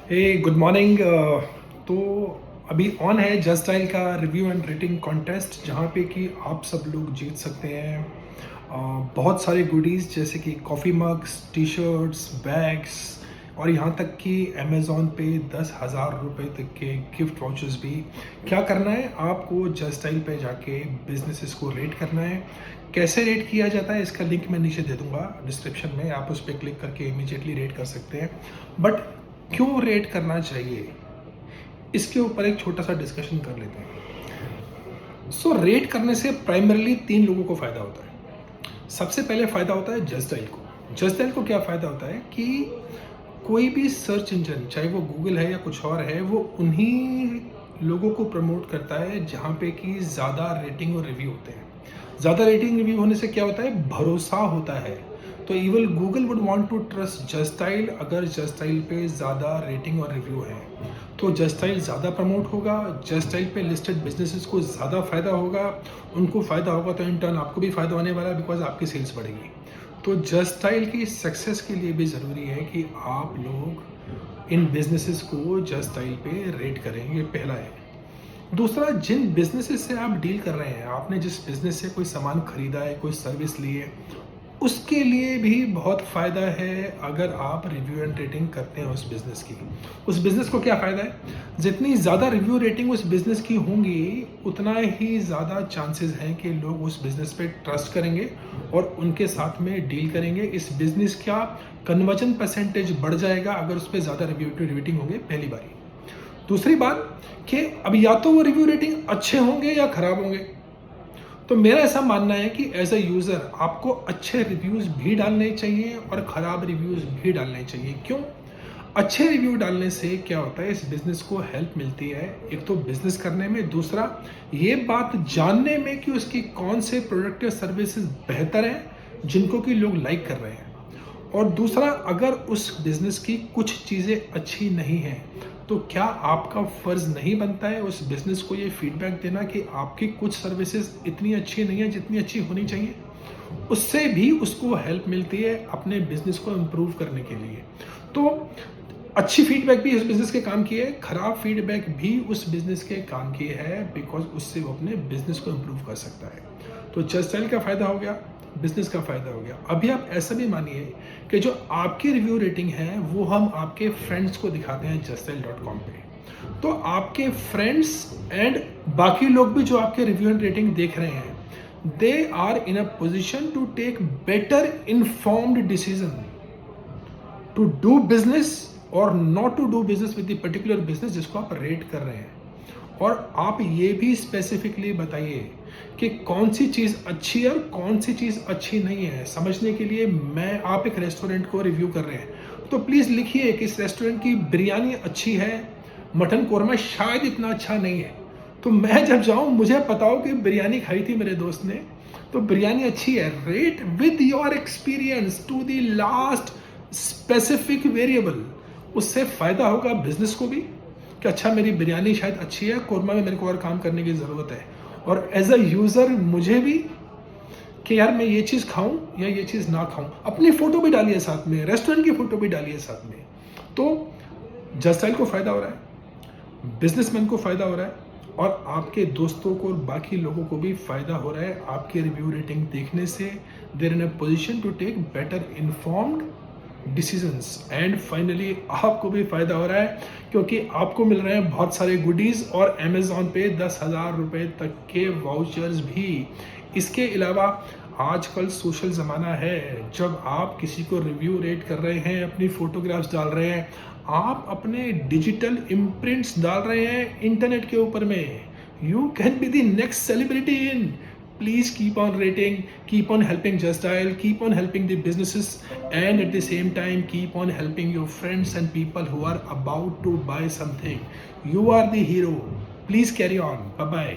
हे good morning. तो अभी on है जस्ट स्टाइल का रिव्यू एंड रेटिंग कॉन्टेस्ट, जहाँ पे कि आप सब लोग जीत सकते हैं बहुत सारे गुडीज़, जैसे कि coffee mugs, T shirts, bags और यहाँ तक कि अमेज़ॉन पे 10,000 रुपये तक के गिफ्ट वाउचर्स भी। क्या करना है आपको? जस्ट स्टाइल पे जाके बिजनेसेस को रेट करना है। कैसे रेट किया जाता है इसका लिंक मैं नीचे दे दूंगा डिस्क्रिप्शन में, आप उस पर क्लिक करके इमीडिएटली रेट कर सकते हैं। बट क्यों रेट करना चाहिए, इसके ऊपर एक छोटा सा डिस्कशन कर लेते हैं। रेट करने से प्राइमरली 3 लोगों को फ़ायदा होता है। सबसे पहले फ़ायदा होता है जस्ट डायल को। जस्ट डायल को क्या फ़ायदा होता है कि कोई भी सर्च इंजन, चाहे वो गूगल है या कुछ और है, वो उन्हीं लोगों को प्रमोट करता है जहाँ पे कि ज़्यादा रेटिंग और रिव्यू होते हैं। ज़्यादा रेटिंग रिव्यू होने से क्या होता है? भरोसा होता है। तो even Google would want to trust just style अगर जस्ट स्टाइल पे ज़्यादा रेटिंग और रिव्यू है, तो जस्ट स्टाइल ज़्यादा प्रमोट होगा, जस्ट स्टाइल पे लिस्टेड बिजनेसेस को ज़्यादा फ़ायदा होगा। उनको फ़ायदा होगा तो इन टर्न आपको भी फ़ायदा होने वाला है, बिकॉज आपकी सेल्स बढ़ेगी। तो जस्ट स्टाइल की सक्सेस के लिए भी ज़रूरी है कि आप लोग इन बिजनेसेस को जस्ट स्टाइल पे रेट करें, ये पहला है। दूसरा, जिन बिजनेसेस से आप डील कर रहे हैं, आपने जिस बिजनेस से कोई सामान खरीदा है, कोई सर्विस ली है, उसके लिए भी बहुत फ़ायदा है अगर आप रिव्यू एंड रेटिंग करते हैं उस बिज़नेस की। उस बिज़नेस को क्या फ़ायदा है? जितनी ज़्यादा रिव्यू रेटिंग उस बिज़नेस की होंगी, उतना ही ज़्यादा चांसेस हैं कि लोग उस बिज़नेस पे ट्रस्ट करेंगे और उनके साथ में डील करेंगे। इस बिज़नेस का कन्वर्जन परसेंटेज बढ़ जाएगा अगर उस पर ज़्यादा रिव्यू रेटिंग होंगे पहली बारी। दूसरी बात कि अब या तो वो रिव्यू रेटिंग अच्छे होंगे या ख़राब होंगे। तो मेरा ऐसा मानना है कि एज अ यूज़र आपको अच्छे रिव्यूज़ भी डालने चाहिए और ख़राब रिव्यूज़ भी डालने चाहिए। क्यों? अच्छे रिव्यू डालने से क्या होता है, इस बिज़नेस को हेल्प मिलती है, एक तो बिज़नेस करने में, दूसरा ये बात जानने में कि उसकी कौन से प्रोडक्ट या सर्विसेज बेहतर हैं जिनको कि लोग लाइक कर रहे हैं। और दूसरा, अगर उस बिज़नेस की कुछ चीज़ें अच्छी नहीं हैं, तो क्या आपका फ़र्ज़ नहीं बनता है उस बिज़नेस को ये फीडबैक देना कि आपकी कुछ सर्विसेज इतनी अच्छी नहीं है जितनी अच्छी होनी चाहिए? उससे भी उसको हेल्प मिलती है अपने बिज़नेस को इम्प्रूव करने के लिए। तो अच्छी फीडबैक भी उस बिज़नेस के काम की है, खराब फीडबैक भी उस बिज़नेस के काम की है, बिकॉज़ उससे वो अपने बिज़नेस को इम्प्रूव कर सकता है। तो जस्ट स्टाइल का फ़ायदा हो गया, बिज़नेस का फ़ायदा हो गया। अभी आप ऐसा भी मानिए कि जो आपकी रिव्यू रेटिंग है, वो हम आपके फ्रेंड्स को दिखाते हैं juststyle.com पे। तो आपके फ्रेंड्स एंड बाकी लोग भी जो आपके रिव्यू एंड रेटिंग देख रहे हैं, they are in a position to take better informed decision to do business और not to do business with the particular business जिसको आप रेट कर रहे हैं। और आप ये भी स्पेसिफिकली बताइए कि कौन सी चीज़ अच्छी है और कौन सी चीज़ अच्छी नहीं है। समझने के लिए, मैं आप एक रेस्टोरेंट को रिव्यू कर रहे हैं, तो प्लीज़ लिखिए कि इस रेस्टोरेंट की बिरयानी अच्छी है, मटन कौरमा शायद इतना अच्छा नहीं है। तो मैं जब जाऊं, मुझे पता हो कि बिरयानी खाई थी मेरे दोस्त ने, तो बिरयानी अच्छी है। Rate with your experience to the last specific variable. उससे फ़ायदा होगा बिजनेस को भी कि अच्छा, मेरी बिरयानी शायद अच्छी है, कौरमा में मेरे को और काम करने की ज़रूरत है। और एज अ यूज़र मुझे भी कि यार मैं ये चीज़ खाऊं या ये चीज़ ना खाऊं। अपनी फ़ोटो भी डालिए साथ में, रेस्टोरेंट की फ़ोटो भी डालिए साथ में। तो जस्ट स्टाइल को फ़ायदा हो रहा है, बिजनेसमैन को फ़ायदा हो रहा है, और आपके दोस्तों को और बाकी लोगों को भी फ़ायदा हो रहा है आपके रिव्यू रेटिंग देखने से। They're in a position to take better informed decisions. And finally आपको भी फ़ायदा हो रहा है क्योंकि आपको मिल रहे हैं बहुत सारे गुडीज़ और अमेज़ॉन पे 10,000 रुपये तक के वाउचर्स भी। इसके अलावा आजकल सोशल ज़माना है, जब आप किसी को रिव्यू रेट कर रहे हैं, अपनी फ़ोटोग्राफ्स डाल रहे हैं, आप अपने डिजिटल इम्प्रिंट्स डाल रहे हैं इंटरनेट के ऊपर में, you can be the next celebrity in. Please keep on rating, keep on helping Just Dial, keep on helping the businesses, and at the same time keep on helping your friends and people who are about to buy something. You are the hero. Please carry on. Bye bye.